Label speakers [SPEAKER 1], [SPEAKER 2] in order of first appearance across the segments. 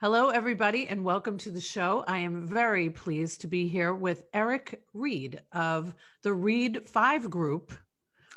[SPEAKER 1] Hello, everybody, and welcome to the show. I am very pleased to be here with Eric Reed of the reed5group,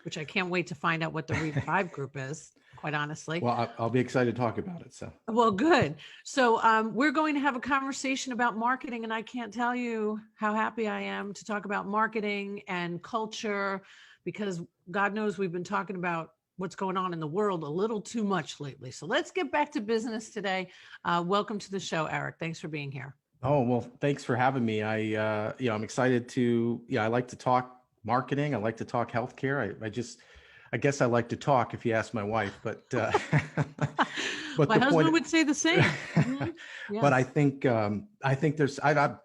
[SPEAKER 1] which I can't wait to find out what the reed5group is, quite honestly.
[SPEAKER 2] Well, I'll be excited to talk about it.
[SPEAKER 1] Well, good. So we're going to have a conversation about marketing, and I can't tell you how happy I am to talk about marketing and culture, because God knows we've been talking about what's going on in the world a little too much lately. So let's get back to business today. Welcome to the show, Eric. Thanks for being here.
[SPEAKER 2] Oh, well, thanks for having me. I'm excited to, I like to talk marketing. I like to talk healthcare. I guess I like to talk if you ask my wife, but,
[SPEAKER 1] but my husband would say the same.
[SPEAKER 2] Mm-hmm. Yes. But I think I'm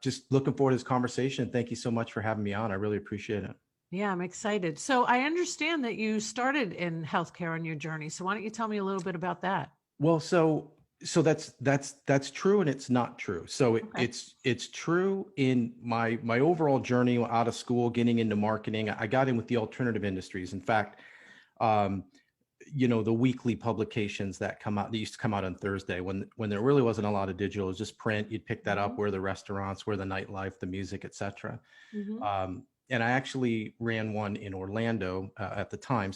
[SPEAKER 2] just looking forward to this conversation. Thank you so much for having me on. I really appreciate it.
[SPEAKER 1] Yeah, I'm excited. So I understand that you started in healthcare on your journey. So why don't you tell me a little bit about that?
[SPEAKER 2] Well, so that's true and it's not true. So it's true in my overall journey out of school, getting into marketing. I got in with the alternative industries. In fact, the weekly publications that used to come out on Thursday when there really wasn't a lot of digital, it was just print. You'd pick that up where the restaurants, where the nightlife, the music, et cetera. Mm-hmm. And I actually ran one in Orlando at the time.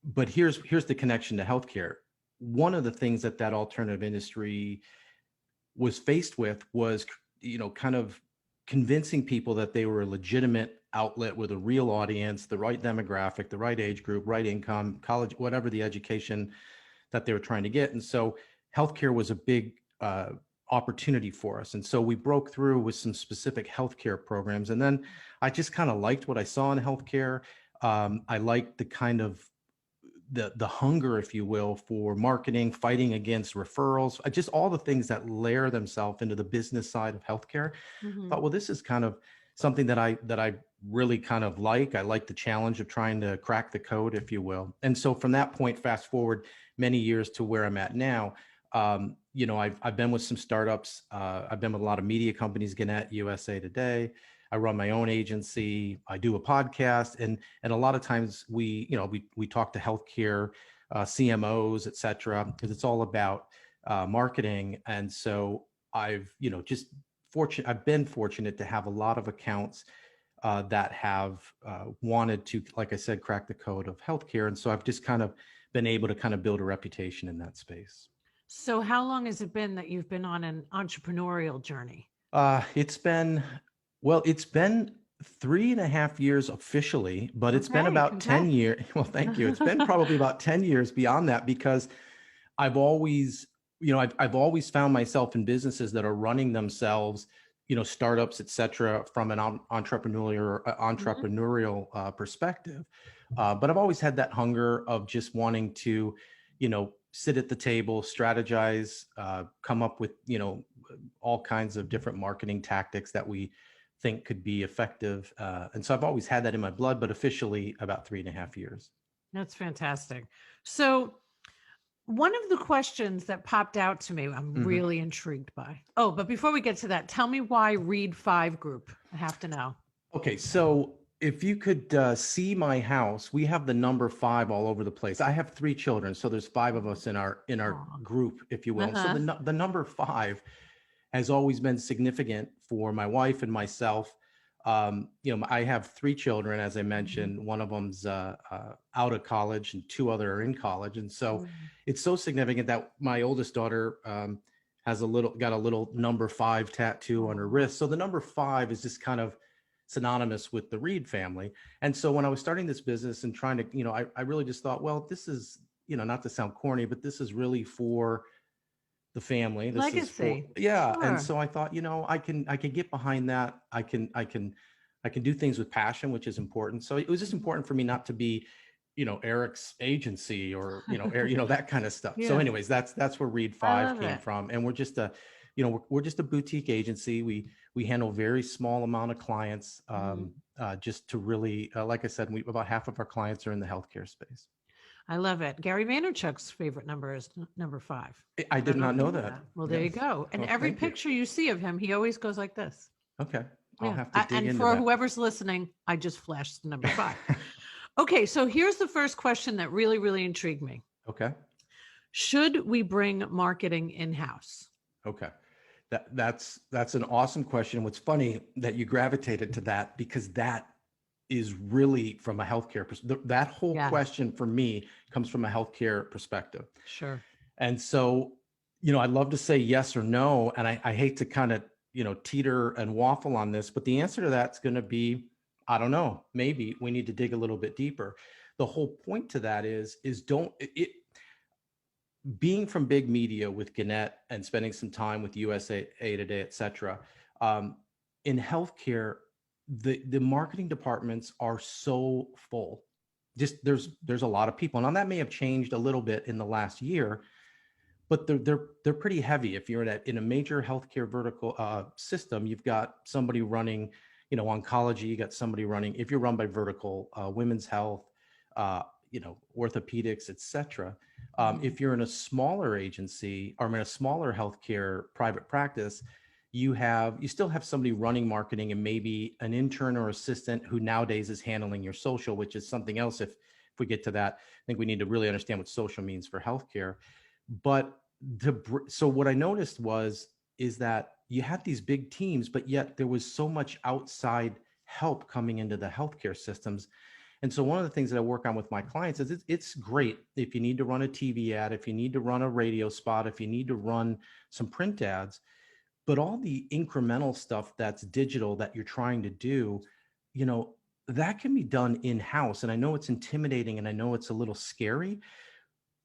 [SPEAKER 2] But here's the connection to healthcare. One of the things that alternative industry was faced with was, kind of convincing people that they were a legitimate outlet with a real audience, the right demographic, the right age group, right income, college, whatever the education that they were trying to get. And so healthcare was a big opportunity for us. And so we broke through with some specific healthcare programs. And then I just kind of liked what I saw in healthcare. I liked the kind of the hunger, if you will, for marketing, fighting against referrals, just all the things that layer themselves into the business side of healthcare. Mm-hmm. Thought, well, this is kind of something that I really kind of like. I like the challenge of trying to crack the code, if you will. And so from that point, fast forward many years to where I'm at now. I've been with some startups. I've been with a lot of media companies, Gannett, USA Today. I run my own agency. I do a podcast, and a lot of times we talk to healthcare CMOs, et cetera, because it's all about marketing. And so I've been fortunate to have a lot of accounts that have wanted to, like I said, crack the code of healthcare. And so I've just kind of been able to kind of build a reputation in that space.
[SPEAKER 1] So how long has it been that you've been on an entrepreneurial journey?
[SPEAKER 2] It's been 3.5 years officially, but it's been about 10 years. Well, thank you. It's been probably about 10 years beyond that, because I've always found myself in businesses that are running themselves, startups, et cetera, from an entrepreneurial perspective. But I've always had that hunger of just wanting to, sit at the table, strategize, come up with, all kinds of different marketing tactics that we think could be effective. And so I've always had that in my blood, but officially about 3.5 years.
[SPEAKER 1] That's fantastic. So one of the questions that popped out to me, I'm really intrigued by. Oh, but before we get to that, tell me why reed5group. I have to know.
[SPEAKER 2] Okay. So if you could see my house, we have the number 5 all over the place. I have 3 children, so there's 5 of us in our group, if you will. So the number 5 has always been significant for my wife and myself. I have 3 children, as I mentioned. One of them's out of college, and 2 other are in college, and so it's so significant that my oldest daughter got a little number 5 tattoo on her wrist. So the number 5 is just kind of synonymous with the Reed family. And so when I was starting this business and trying to, I really just thought, well, this is, not to sound corny, but this is really for the family. This
[SPEAKER 1] legacy.
[SPEAKER 2] Sure. And so I thought, I can get behind that. I can do things with passion, which is important. So it was just important for me not to be, Eric's agency or, that kind of stuff. Yeah. So anyways, that's where reed5 came from. And we're just a boutique agency. We handle very small amount of clients, just to really, like I said, about half of our clients are in the healthcare space.
[SPEAKER 1] I love it. Gary Vaynerchuk's favorite number is number 5.
[SPEAKER 2] I did not know that.
[SPEAKER 1] Well, there you go. And every picture you see of him, he always goes like this.
[SPEAKER 2] Okay. I'll have to dig into
[SPEAKER 1] for
[SPEAKER 2] that.
[SPEAKER 1] Whoever's listening, I just flashed the number 5. Okay. So here's the first question that really, really intrigued me.
[SPEAKER 2] Okay.
[SPEAKER 1] Should we bring marketing in-house?
[SPEAKER 2] Okay. That's an awesome question. What's funny that you gravitated to that, because that is really from a healthcare perspective. That whole
[SPEAKER 1] Yes,
[SPEAKER 2] question for me comes from a healthcare perspective.
[SPEAKER 1] sure.
[SPEAKER 2] And so, I'd love to say yes or no. And I hate to kind of, teeter and waffle on this, but the answer to that's going to be, I don't know, maybe we need to dig a little bit deeper. The whole point to that is don't it, being from big media with Gannett and spending some time with USA Today, et cetera, in healthcare, the marketing departments are so full. Just there's a lot of people. Now that may have changed a little bit in the last year, but they're pretty heavy. If you're in a major healthcare vertical system, you've got somebody running, oncology. You got somebody running. If you're run by vertical, women's health, orthopedics, et cetera. If you're in a smaller agency or in a smaller healthcare private practice, you still have somebody running marketing and maybe an intern or assistant who nowadays is handling your social, which is something else. If we get to that, I think we need to really understand what social means for healthcare. But so what I noticed is that you had these big teams, but yet there was so much outside help coming into the healthcare systems. And so one of the things that I work on with my clients is it's great if you need to run a TV ad, if you need to run a radio spot, if you need to run some print ads, but all the incremental stuff that's digital that you're trying to do, that can be done in-house. And I know it's intimidating and I know it's a little scary,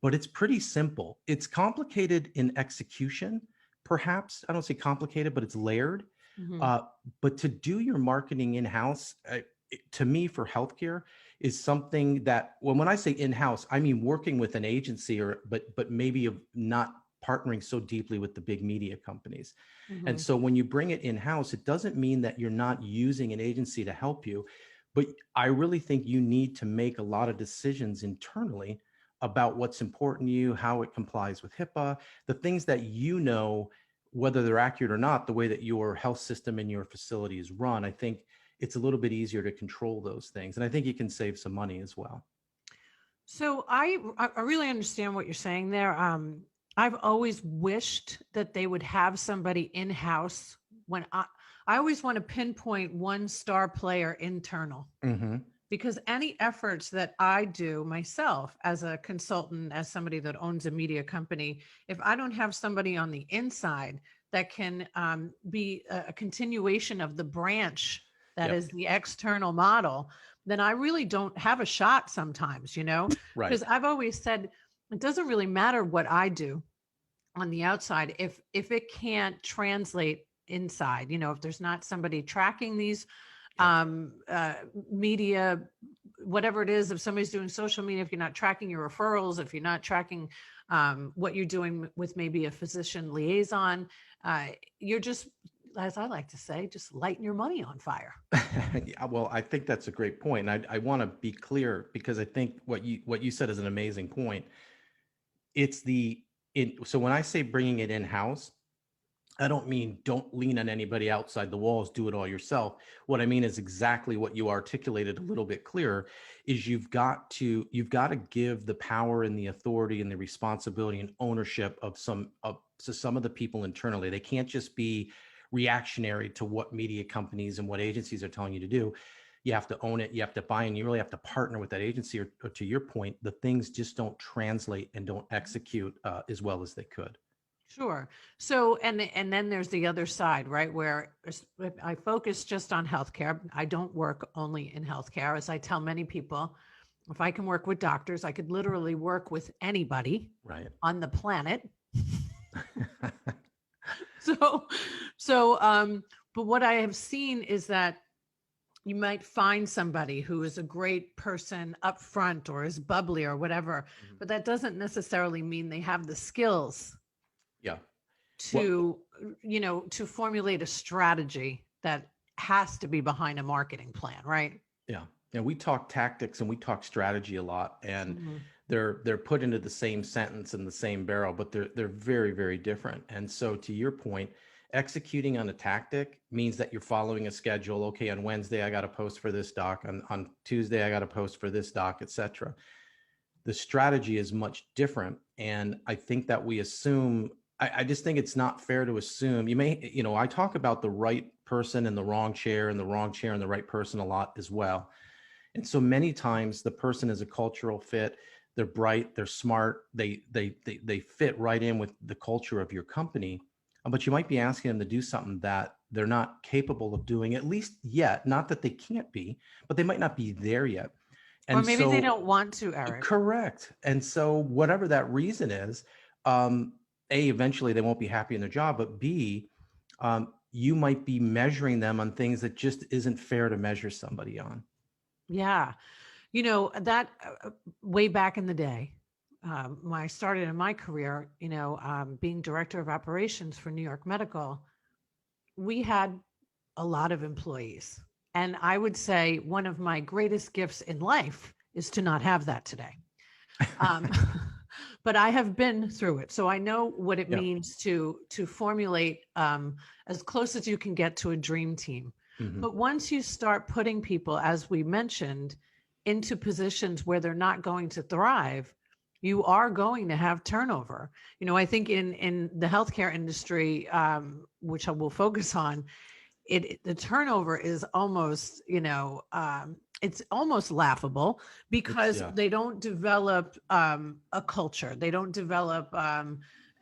[SPEAKER 2] but it's pretty simple. It's complicated in execution, perhaps. I don't say complicated, but it's layered.
[SPEAKER 1] Mhm.
[SPEAKER 2] But to do your marketing in-house, to me, for healthcare, is something that, when I say in-house, I mean working with an agency, but maybe not partnering so deeply with the big media companies. And
[SPEAKER 1] Mhm.
[SPEAKER 2] so when you bring it in-house, it doesn't mean that you're not using an agency to help you, but I really think you need to make a lot of decisions internally about what's important to you, how it complies with HIPAA, the things that whether they're accurate or not, the way that your health system and your facility is run. I think it's a little bit easier to control those things. And I think you can save some money as well.
[SPEAKER 1] So I really understand what you're saying there. I've always wished that they would have somebody in-house when I always want to pinpoint one star player internal,
[SPEAKER 2] Mm-hmm.
[SPEAKER 1] because any efforts that I do myself as a consultant, as somebody that owns a media company, if I don't have somebody on the inside that can be a continuation of the branch that
[SPEAKER 2] Yep.
[SPEAKER 1] is the external model, then I really don't have a shot sometimes,
[SPEAKER 2] Right.
[SPEAKER 1] because I've always said it doesn't really matter what I do on the outside if it can't translate inside, if there's not somebody tracking these
[SPEAKER 2] Yep.
[SPEAKER 1] media, whatever it is, if somebody's doing social media, if you're not tracking your referrals, if you're not tracking what you're doing with maybe a physician liaison, you're just, as I like to say, just lighting your money on fire.
[SPEAKER 2] Yeah, well, I think that's a great point. And I want to be clear, because I think what you said is an amazing point. So when I say bringing it in-house, I don't mean don't lean on anybody outside the walls, do it all yourself. What I mean is exactly what you articulated a little bit clearer, is you've got to give the power and the authority and the responsibility and ownership to some of the people internally. They can't just be reactionary to what media companies and what agencies are telling you to do. You have to own it. You have to buy in. You really have to partner with that agency, or to your point, the things just don't translate and don't execute as well as they could.
[SPEAKER 1] Sure. So, and then there's the other side, right? Where if I focus just on healthcare. I don't work only in healthcare. As I tell many people, if I can work with doctors, I could literally work with anybody
[SPEAKER 2] Right.
[SPEAKER 1] on the planet. So, so, but what I have seen is that you might find somebody who is a great person up front or is bubbly or whatever,
[SPEAKER 2] Mhm.
[SPEAKER 1] but that doesn't necessarily mean they have the skills
[SPEAKER 2] Yeah. Well,
[SPEAKER 1] to, to formulate a strategy that has to be behind a marketing plan, right?
[SPEAKER 2] yeah. And we talk tactics and we talk strategy a lot, and
[SPEAKER 1] Mhm.
[SPEAKER 2] they're put into the same sentence in the same barrel, but they're very, very different. And so to your point, executing on a tactic means that you're following a schedule. Okay, on Wednesday I got to post for this doc, on Tuesday I got to post for this doc, etc. The strategy is much different. And I think that we assume, I just think it's not fair to assume I talk about the right person in the wrong chair and the wrong chair and the right person a lot as well. And so many times the person is a cultural fit. They're bright, they're smart, they fit right in with the culture of your company. But you might be asking them to do something that they're not capable of doing, at least yet. Not that they can't be, but they might not be there yet.
[SPEAKER 1] Or
[SPEAKER 2] And
[SPEAKER 1] maybe they don't want to, Eric.
[SPEAKER 2] Correct. And so whatever that reason is, eventually they won't be happy in their job, but B, you might be measuring them on things that just isn't fair to measure somebody on.
[SPEAKER 1] Yeah. That way back in the day, when I started in my career, being director of operations for New York Medical, we had a lot of employees. And I would say one of my greatest gifts in life is to not have that today. But I have been through it. So I know what it means to formulate as close as you can get to a dream team. Mm-hmm. But once you start putting people, as we mentioned, into positions where they're not going to thrive, you are going to have turnover. I think in the healthcare industry, which I will focus on, the turnover is almost, it's almost laughable because they don't develop a culture. They don't develop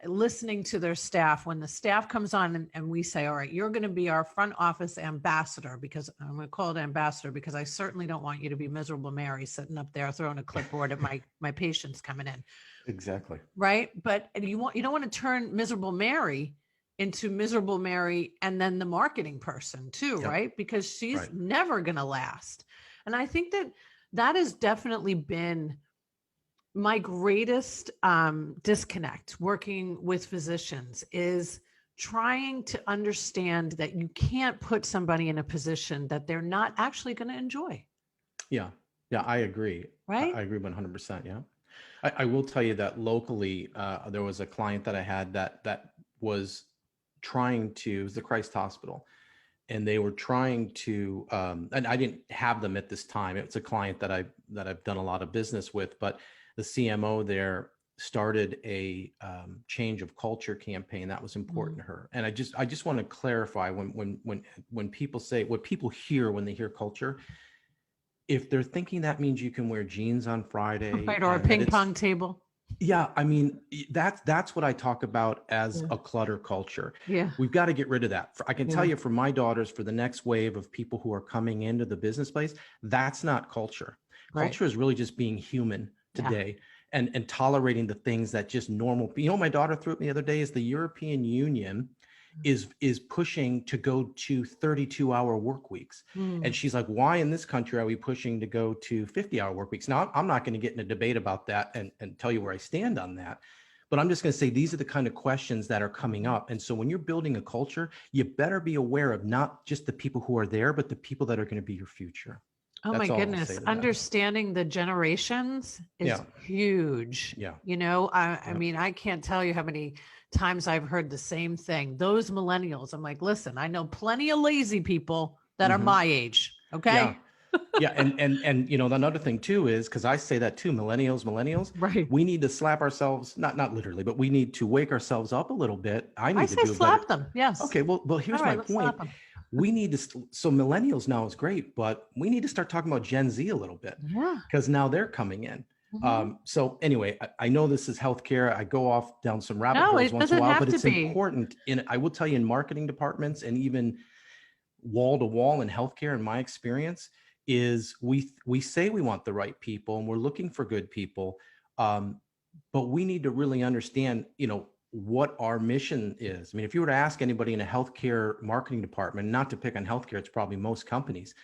[SPEAKER 1] listening to their staff. When the staff comes on and we say, all right, you're going to be our front office ambassador, because I'm going to call it ambassador, because I certainly don't want you to be miserable Mary sitting up there throwing a clipboard at my patients coming in.
[SPEAKER 2] Exactly.
[SPEAKER 1] Right. But you don't want to turn miserable Mary into miserable Mary and then the marketing person too, right? Because she's never going to last. And I think that has definitely been my greatest disconnect working with physicians, is trying to understand that you can't put somebody in a position that they're not actually going to enjoy.
[SPEAKER 2] Yeah, I agree.
[SPEAKER 1] Right?
[SPEAKER 2] I agree 100%. Yeah. I will tell you that locally, there was a client that I had that was trying to, it was the Christ Hospital, and they were trying to, and I didn't have them at this time. It's a client that I've done a lot of business with, but the CMO there started a change of culture campaign that was important to her. And I just want to clarify, when people say, what people hear when they hear culture, if they're thinking that means you can wear jeans on Friday,
[SPEAKER 1] right, or a ping pong table.
[SPEAKER 2] Yeah, I mean, that's what I talk about as a clutter culture.
[SPEAKER 1] Yeah.
[SPEAKER 2] We've got to get rid of that. I can tell you, for my daughters, for the next wave of people who are coming into the business place, that's not culture. Culture is really just being human today and tolerating the things that just normal. My daughter threw at me the other day is the European Union is pushing to go to 32-hour work weeks. And she's like, why in this country are we pushing to go to 50-hour work weeks? Now, I'm not going to get in a debate about that and tell you where I stand on that. But I'm just going to say these are the kind of questions that are coming up. And so when you're building a culture, you better be aware of not just the people who are there, but the people that are going to be your future.
[SPEAKER 1] Oh, my goodness. Understanding the generations is huge.
[SPEAKER 2] Yeah.
[SPEAKER 1] I mean, I can't tell you how many times I've heard the same thing. Those millennials, I'm like, listen, I know plenty of lazy people that are my age. Okay.
[SPEAKER 2] Yeah. And another thing too is, because I say that too, millennials,
[SPEAKER 1] right? We
[SPEAKER 2] need to slap ourselves, not literally, but we need to wake ourselves up a little bit. I say
[SPEAKER 1] slap them. Yes.
[SPEAKER 2] Okay. Well, here's my point. We need to, so millennials now is great, but we need to start talking about Gen Z a little bit.
[SPEAKER 1] Yeah.
[SPEAKER 2] Because now they're coming in. So anyway, I know this is healthcare. I go off down some rabbit holes once in a while, but it's important. I will tell you, in marketing departments and even wall to wall in healthcare, in my experience, is we say we want the right people and we're looking for good people, but we need to really understand, what our mission is. I mean, if you were to ask anybody in a healthcare marketing department, not to pick on healthcare, it's probably most companies,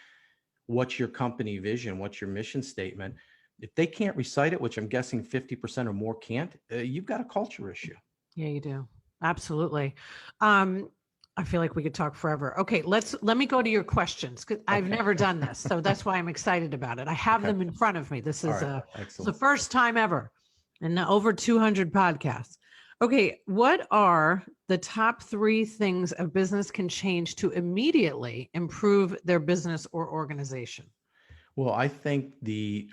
[SPEAKER 2] what's your company vision? What's your mission statement? If they can't recite it, which I'm guessing 50% or more can't, you've got a culture issue.
[SPEAKER 1] Yeah, you do. Absolutely. I feel like we could talk forever. Okay, let me go to your questions, because I've never done this. So that's why I'm excited about it. I have them in front of me. This is the first time ever, and over 200 podcasts. Okay, what are the top 3 things a business can change to immediately improve their business or organization?
[SPEAKER 2] Well, I think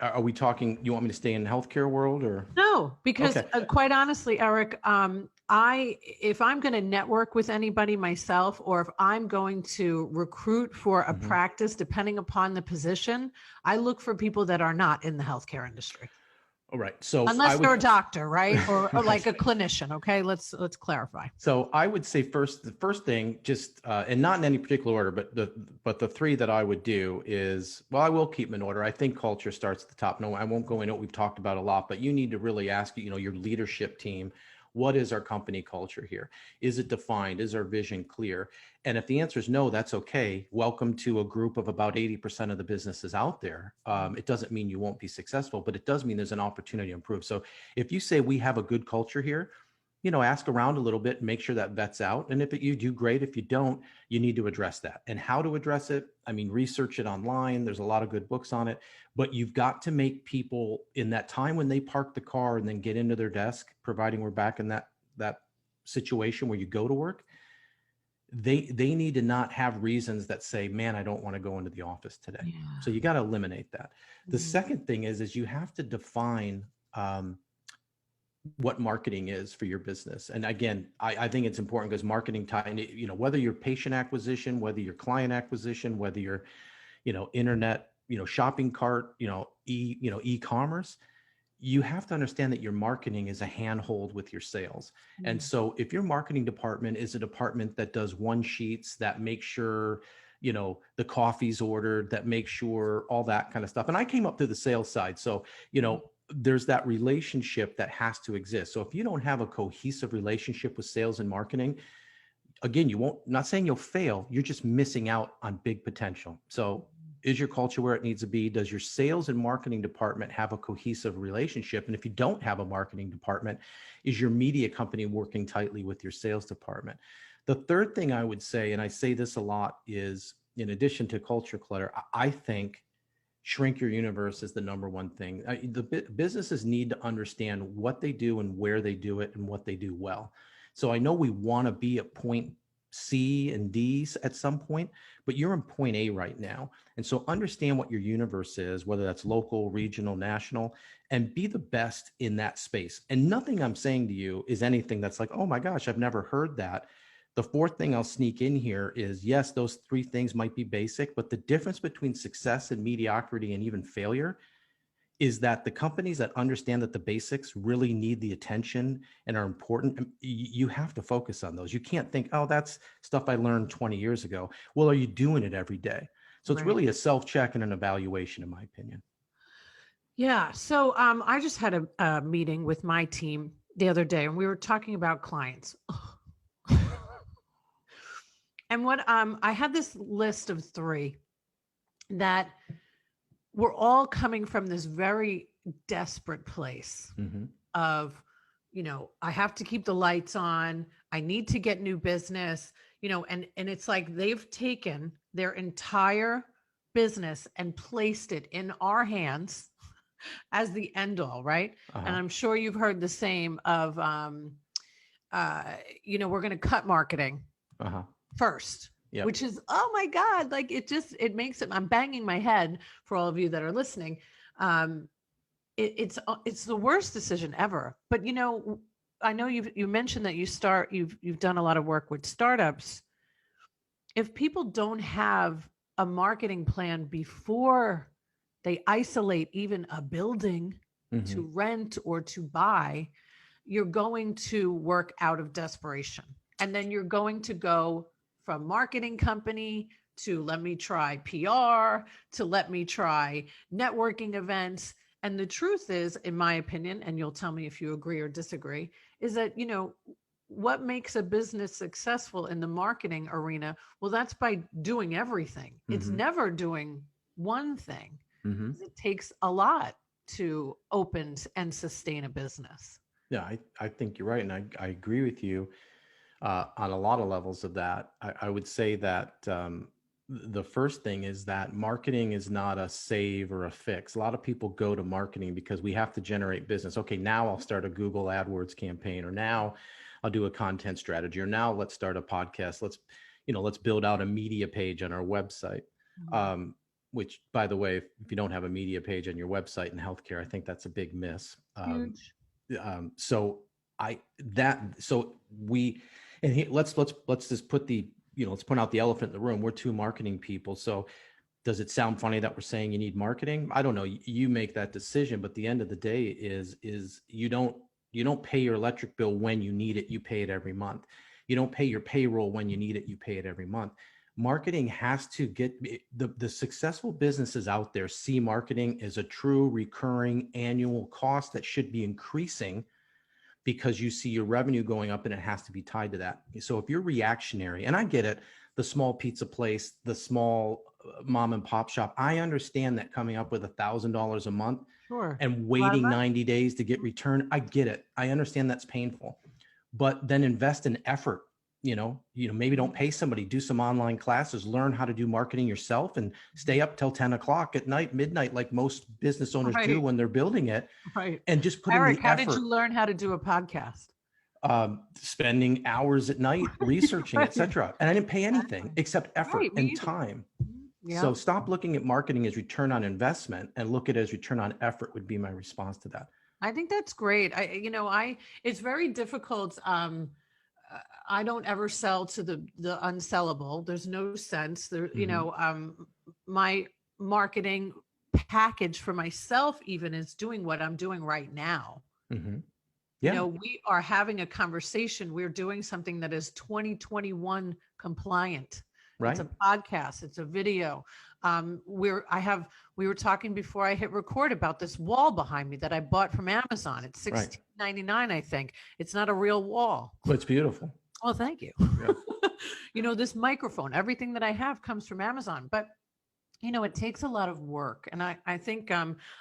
[SPEAKER 2] are we talking, you want me to stay in the healthcare world or?
[SPEAKER 1] No, because
[SPEAKER 2] Okay.
[SPEAKER 1] quite honestly, Eric, if I'm going to network with anybody myself, or if I'm going to recruit for a
[SPEAKER 2] Mhm.
[SPEAKER 1] practice, depending upon the position, I look for people that are not in the healthcare industry,
[SPEAKER 2] All right. So I
[SPEAKER 1] unless
[SPEAKER 2] would,
[SPEAKER 1] they're a doctor, right? Or
[SPEAKER 2] right.
[SPEAKER 1] like a clinician. Okay, let's clarify.
[SPEAKER 2] So I would say the first thing, just and not in any particular order, but the three that I would do is, well, I will keep them in order. I think culture starts at the top. No, I won't go into it. We've talked about a lot, but you need to really ask, your leadership team, what is our company culture here? Is it defined? Is our vision clear? And if the answer is no, that's okay. Welcome to a group of about 80% of the businesses out there. It doesn't mean you won't be successful, but it does mean there's an opportunity to improve. So if you say we have a good culture here, ask around a little bit and make sure that vets out. And if you do, great. If you don't, you need to address that. And how to address it, I mean, research it online. There's a lot of good books on it, but you've got to make people in that time when they park the car and then get into their desk, providing we're back in that situation where you go to work, they need to not have reasons that say, man, I don't want to go into the office today.
[SPEAKER 1] Yeah.
[SPEAKER 2] So you got to eliminate that. The
[SPEAKER 1] Mhm.
[SPEAKER 2] second thing is you have to define what marketing is for your business. And again, I think it's important because marketing whether you're patient acquisition, whether you're client acquisition, whether you're, internet, shopping cart, e-commerce, you have to understand that your marketing is a handhold with your sales. And so if your marketing department is a department that does one sheets, that makes sure, the coffee's ordered, that makes sure all that kind of stuff. And I came up through the sales side. So, there's that relationship that has to exist. So if you don't have a cohesive relationship with sales and marketing, again, not saying you'll fail, you're just missing out on big potential. So is your culture where it needs to be? Does your sales and marketing department have a cohesive relationship? And if you don't have a marketing department, is your media company working tightly with your sales department? The third thing I would say, and I say this a lot, is in addition to culture clutter, I think shrink your universe is the number one thing. The businesses need to understand what they do and where they do it and what they do well. So I know we want to be at point C and D at some point, but you're in point A right now. And so understand what your universe is, whether that's local, regional, national, and be the best in that space. And nothing I'm saying to you is anything that's like, oh my gosh, I've never heard that. The fourth thing I'll sneak in here is, yes, those three things might be basic, but the difference between success and mediocrity and even failure is that the companies that understand that the basics really need the attention and are important, you have to focus on those. You can't think, oh, that's stuff I learned 20 years ago. Well, are you doing it every day? So it's
[SPEAKER 1] Right.
[SPEAKER 2] really a self-check and an evaluation, in my opinion.
[SPEAKER 1] Yeah. So I just had a meeting with my team the other day, and we were talking about clients. And what I had this list of three that were all coming from this very desperate place of, I have to keep the lights on. I need to get new business, and it's like they've taken their entire business and placed it in our hands as the end all, right? And I'm sure you've heard the same of, we're going to cut marketing first,
[SPEAKER 2] Yep.
[SPEAKER 1] which is, oh my God, like it makes it, I'm banging my head for all of you that are listening. It's the worst decision ever. But, I know you mentioned that you've done a lot of work with startups. If people don't have a marketing plan before they isolate even a building to rent or to buy, you're going to work out of desperation. And then you're going to go from marketing company to let me try PR to let me try networking events. And the truth is, in my opinion, and you'll tell me if you agree or disagree, is that, what makes a business successful in the marketing arena? Well, that's by doing everything. It's never doing one thing. It takes a lot to open and sustain a business.
[SPEAKER 2] Yeah, I think you're right. And I agree with you on a lot of levels of that. I would say that the first thing is that marketing is not a save or a fix. A lot of people go to marketing because we have to generate business. Okay, now I'll start a Google AdWords campaign, or now I'll do a content strategy, or now let's start a podcast. Let's build out a media page on our website. which by the way, if you don't have a media page on your website in healthcare, I think that's a big miss.
[SPEAKER 1] Huge.
[SPEAKER 2] So let's just put let's point out the elephant in the room. We're two marketing people. So does it sound funny that we're saying you need marketing? I don't know. You make that decision, but the end of the day is you don't pay your electric bill when you need it. You pay it every month. You don't pay your payroll when you need it. You pay it every month. Marketing has to get the successful businesses out there see marketing as a true recurring annual cost that should be increasing because you see your revenue going up and it has to be tied to that. So if you're reactionary, and I get it, the small pizza place, the small mom and pop shop, I understand that coming up with $1,000 a month
[SPEAKER 1] Sure.
[SPEAKER 2] and waiting 90 days to get returned, I get it. I understand that's painful, but then invest in effort. Maybe don't pay somebody, do some online classes, learn how to do marketing yourself and stay up till 10 o'clock at night, midnight, like most business owners do when they're building it.
[SPEAKER 1] Right.
[SPEAKER 2] And just put
[SPEAKER 1] Eric,
[SPEAKER 2] in the
[SPEAKER 1] how
[SPEAKER 2] effort.
[SPEAKER 1] did you learn how to do a podcast?
[SPEAKER 2] Spending hours at night researching,
[SPEAKER 1] Right.
[SPEAKER 2] etc. And I didn't pay anything except effort and time.
[SPEAKER 1] Yeah.
[SPEAKER 2] So stop looking at marketing as return on investment and look at it as return on effort would be my response to that.
[SPEAKER 1] I think that's great. It's very difficult. I don't ever sell to the unsellable. There's no sense there. My marketing package for myself even is doing what I'm doing right now.
[SPEAKER 2] Mm-hmm. Yeah.
[SPEAKER 1] We are having a conversation. We're doing something that is 2021 compliant. Right. It's a podcast. It's a video. We were talking before I hit record about this wall behind me that I bought from Amazon. It's $16.99, I think. It's not a real wall.
[SPEAKER 2] But it's beautiful.
[SPEAKER 1] Oh, thank you. Yeah. This microphone, everything that I have comes from Amazon, but it takes a lot of work. And I think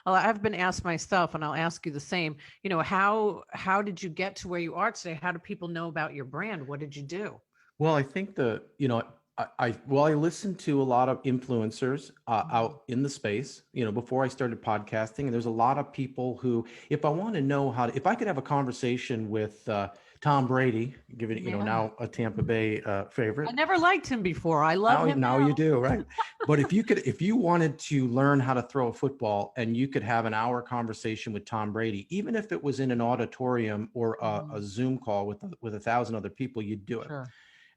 [SPEAKER 1] I've been asked myself, and I'll ask you the same, how did you get to where you are today? How do people know about your brand? What did you do?
[SPEAKER 2] Well, I think I listened to a lot of influencers out in the space, before I started podcasting. And there's a lot of people who, if I want to know if I could have a conversation with Tom Brady, given, now a Tampa Bay favorite.
[SPEAKER 1] I never liked him before. I love him now.
[SPEAKER 2] Now you do, right? But if you wanted to learn how to throw a football and you could have an hour conversation with Tom Brady, even if it was in an auditorium or a Zoom call with 1,000 other people, you'd do it. Sure.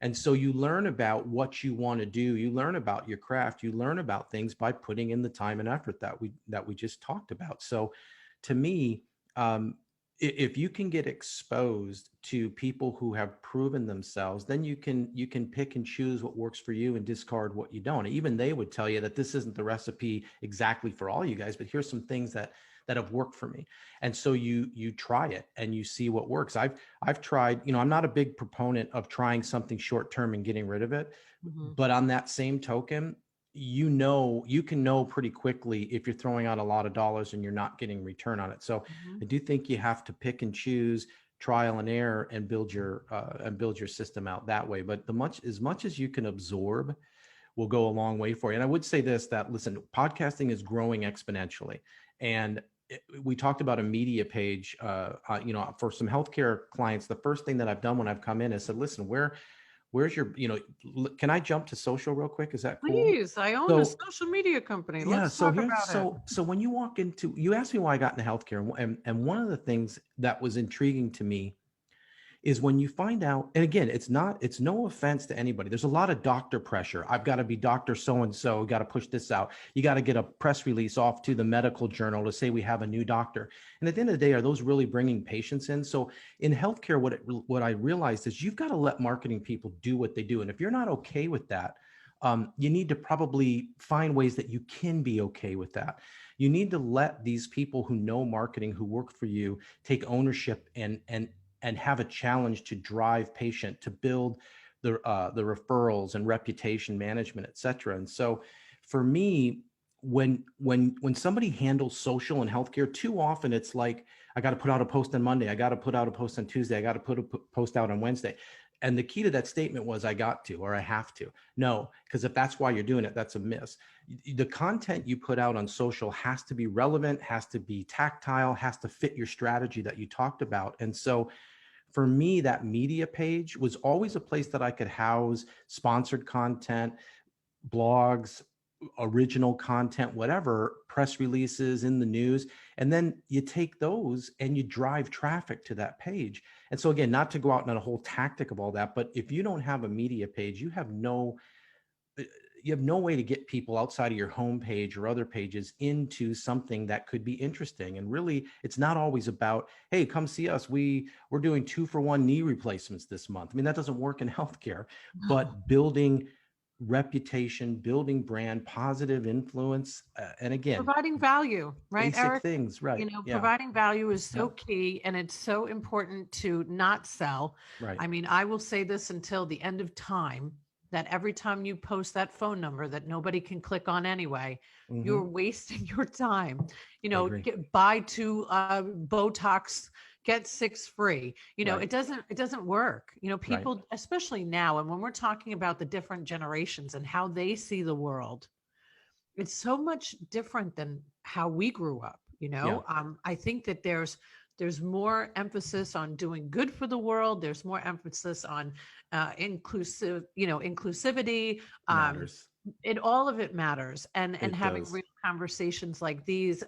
[SPEAKER 2] And so you learn about what you want to do. You learn about your craft. You learn about things by putting in the time and effort that we just talked about. So to me, if you can get exposed to people who have proven themselves, then you can pick and choose what works for you and discard what you don't. Even they would tell you that this isn't the recipe exactly for all you guys, but here's some things that have worked for me. And so you try it and you see what works. I've tried, I'm not a big proponent of trying something short-term and getting rid of it. Mm-hmm. But on that same token, you can know pretty quickly if you're throwing out a lot of dollars and you're not getting return on it. So mm-hmm. I do think you have to pick and choose, trial and error, and build your system out that way. But as much as you can absorb will go a long way for you. And I would say this, that listen, podcasting is growing exponentially. And we talked about a media page, for some healthcare clients. The first thing that I've done when I've come in is said, listen, where's your, can I jump to social real quick? Is that cool?
[SPEAKER 1] Please, I own a social media company. Let's talk about it.
[SPEAKER 2] So when you walk into, you asked me why I got into healthcare. And one of the things that was intriguing to me is when you find out, and again, it's no offense to anybody. There's a lot of doctor pressure. I've got to be Dr. So-and-so, got to push this out. You got to get a press release off to the medical journal to say we have a new doctor. And at the end of the day, are those really bringing patients in? So in healthcare, what I realized is you've got to let marketing people do what they do. And if you're not okay with that, you need to probably find ways that you can be okay with that. You need to let these people who know marketing, who work for you, take ownership and have a challenge to drive patient, to build the referrals and reputation management, et cetera. And so for me, when somebody handles social and healthcare, too often it's like, I got to put out a post on Monday. I got to put out a post on Tuesday. I got to put a post out on Wednesday. And the key to that statement was I got to, or I have to. No, because if that's why you're doing it, that's a miss. The content you put out on social has to be relevant, has to be tactile, has to fit your strategy that you talked about. And so for me, that media page was always a place that I could house sponsored content, blogs, original content, whatever, press releases in the news, and then you take those and you drive traffic to that page. And so again, not to go out on a whole tactic of all that, but if you don't have a media page, you have no way to get people outside of your homepage or other pages into something that could be interesting. And really, it's not always about, hey, come see us. We're doing 2-for-1 knee replacements this month. I mean, that doesn't work in healthcare, but building reputation, building brand, positive influence, and again,
[SPEAKER 1] providing value, right,
[SPEAKER 2] basic
[SPEAKER 1] Eric?
[SPEAKER 2] things, right?
[SPEAKER 1] You know,
[SPEAKER 2] Yeah,
[SPEAKER 1] providing value is so key, and it's so important to not sell.
[SPEAKER 2] right.
[SPEAKER 1] I mean, I will say this until the end of time, that every time you post that phone number that nobody can click on anyway, you're wasting your time. You
[SPEAKER 2] I
[SPEAKER 1] know,
[SPEAKER 2] agree.
[SPEAKER 1] buy 2 Botox, get 6 free. You know,
[SPEAKER 2] Right.
[SPEAKER 1] it doesn't work. You know,
[SPEAKER 2] Right.
[SPEAKER 1] people, especially now, and when we're talking about the different generations and how they see the world, it's so much different than how we grew up. You
[SPEAKER 2] Yeah.
[SPEAKER 1] know, I think that there's more emphasis on doing good for the world. There's more emphasis on inclusivity.
[SPEAKER 2] Matters.
[SPEAKER 1] All of it matters, and
[SPEAKER 2] It
[SPEAKER 1] having
[SPEAKER 2] does.
[SPEAKER 1] real conversations like these,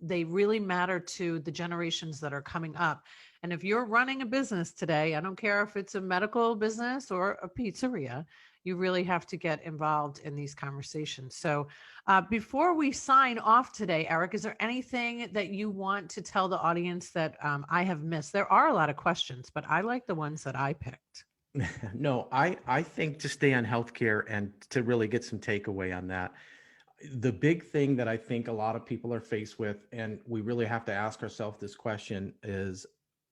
[SPEAKER 1] they really matter to the generations that are coming up. And if you're running a business today, I don't care if it's a medical business or a pizzeria, you really have to get involved in these conversations. So before we sign off today, Eric, is there anything that you want to tell the audience that I have missed? There are a lot of questions, but I like the ones that I picked.
[SPEAKER 2] No, I think to stay on healthcare and to really get some takeaway on that, the big thing that I think a lot of people are faced with, and we really have to ask ourselves this question, is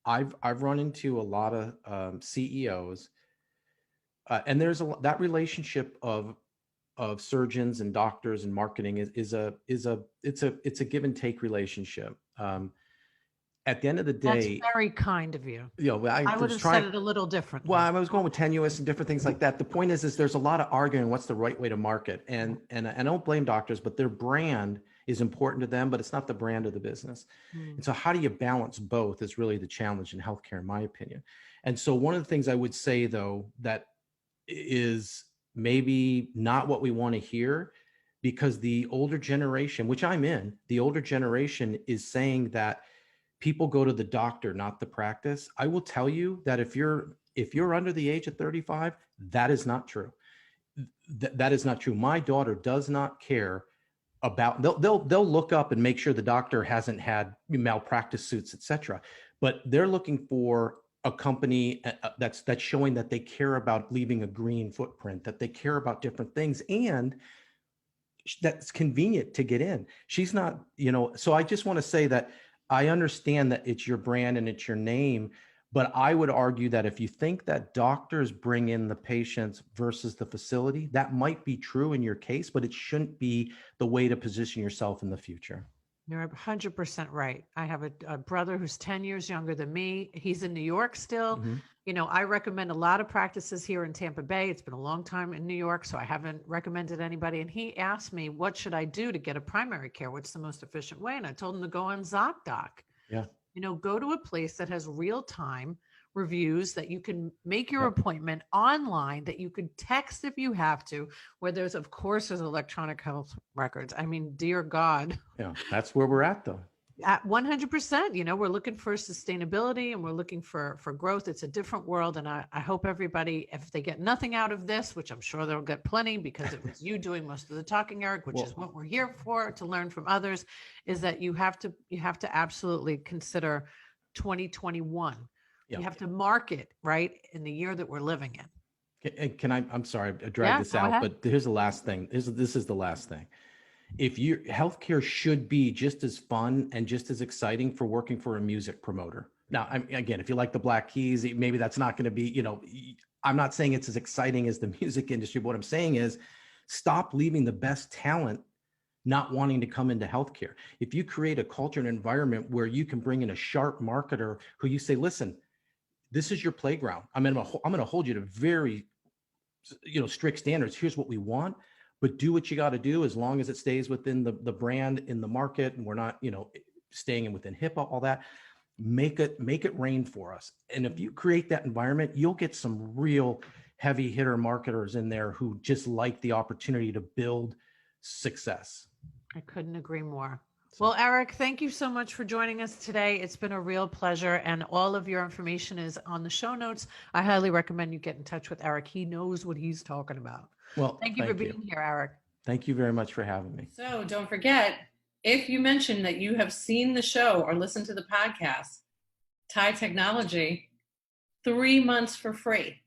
[SPEAKER 2] I've run into a lot of CEOs, and there's that relationship of surgeons and doctors and marketing is a give and take relationship. At the end of the
[SPEAKER 1] That's
[SPEAKER 2] day,
[SPEAKER 1] very kind of you.
[SPEAKER 2] I
[SPEAKER 1] I would
[SPEAKER 2] was
[SPEAKER 1] have said
[SPEAKER 2] trying.
[SPEAKER 1] it a little
[SPEAKER 2] Well,
[SPEAKER 1] differently.
[SPEAKER 2] I was going with tenuous and different things like that. The point is there's a lot of arguing what's the right way to market, and I don't blame doctors, but their brand is important to them, but it's not the brand of the business.
[SPEAKER 1] Mm.
[SPEAKER 2] And so, how do you balance both is really the challenge in healthcare, in my opinion. And so, one of the things I would say though that is maybe not what we want to hear, because the older generation, which I'm in, the older generation is saying that people go to the doctor, not the practice. I will tell you that if you're under the age of 35, that is not true. That is not true. My daughter does not care about, they'll look up and make sure the doctor hasn't had malpractice suits, et cetera. But they're looking for a company that's showing that they care about leaving a green footprint, that they care about different things, and that's convenient to get in. She's not, so I just want to say that I understand that it's your brand and it's your name, but I would argue that if you think that doctors bring in the patients versus the facility, that might be true in your case, but it shouldn't be the way to position yourself in the future.
[SPEAKER 1] You're 100% right. I have a brother who's 10 years younger than me. He's in New York still.
[SPEAKER 2] Mm-hmm.
[SPEAKER 1] You know, I recommend a lot of practices here in Tampa Bay. It's been a long time in New York, so I haven't recommended anybody. And he asked me, what should I do to get a primary care? What's the most efficient way? And I told him to go on ZocDoc.
[SPEAKER 2] Yeah.
[SPEAKER 1] You know, go to a place that has real time reviews, that you can make your
[SPEAKER 2] Yep.
[SPEAKER 1] appointment online, that you could text if you have to, where there's, of course, there's electronic health records. I mean, dear God.
[SPEAKER 2] Yeah. That's where we're at though.
[SPEAKER 1] At 100%, you know, we're looking for sustainability and we're looking for growth. It's a different world. And I hope everybody, if they get nothing out of this, which I'm sure they'll get plenty because it was you doing most of the talking, Eric, which is what we're here for, to learn from others, is that you have to absolutely consider 2021.
[SPEAKER 2] Yeah.
[SPEAKER 1] You have to market right in the year that we're living in.
[SPEAKER 2] I'm sorry, I dragged this
[SPEAKER 1] go
[SPEAKER 2] out,
[SPEAKER 1] ahead.
[SPEAKER 2] but here's the last thing. This is the last thing. If healthcare should be just as fun and just as exciting for working for a music promoter. Now, again, if you like the Black Keys, maybe that's not going to be, I'm not saying it's as exciting as the music industry, but what I'm saying is stop leaving the best talent not wanting to come into healthcare. If you create a culture and environment where you can bring in a sharp marketer who you say, listen, this is your playground. I'm going to hold you to very, strict standards. Here's what we want. But do what you got to do as long as it stays within the brand in the market, and we're not, staying in within HIPAA, all that. Make it rain for us. And if you create that environment, you'll get some real heavy hitter marketers in there who just like the opportunity to build success.
[SPEAKER 1] I couldn't agree more. Well, Eric, thank you so much for joining us today. It's been a real pleasure, and all of your information is on the show notes. I highly recommend you get in touch with Eric. He knows what he's talking about.
[SPEAKER 2] Well,
[SPEAKER 1] thank you for being here, Eric.
[SPEAKER 2] Thank you very much for having me.
[SPEAKER 3] So don't forget, if you mention that you have seen the show or listened to the podcast, Thai Technology, 3 months for free.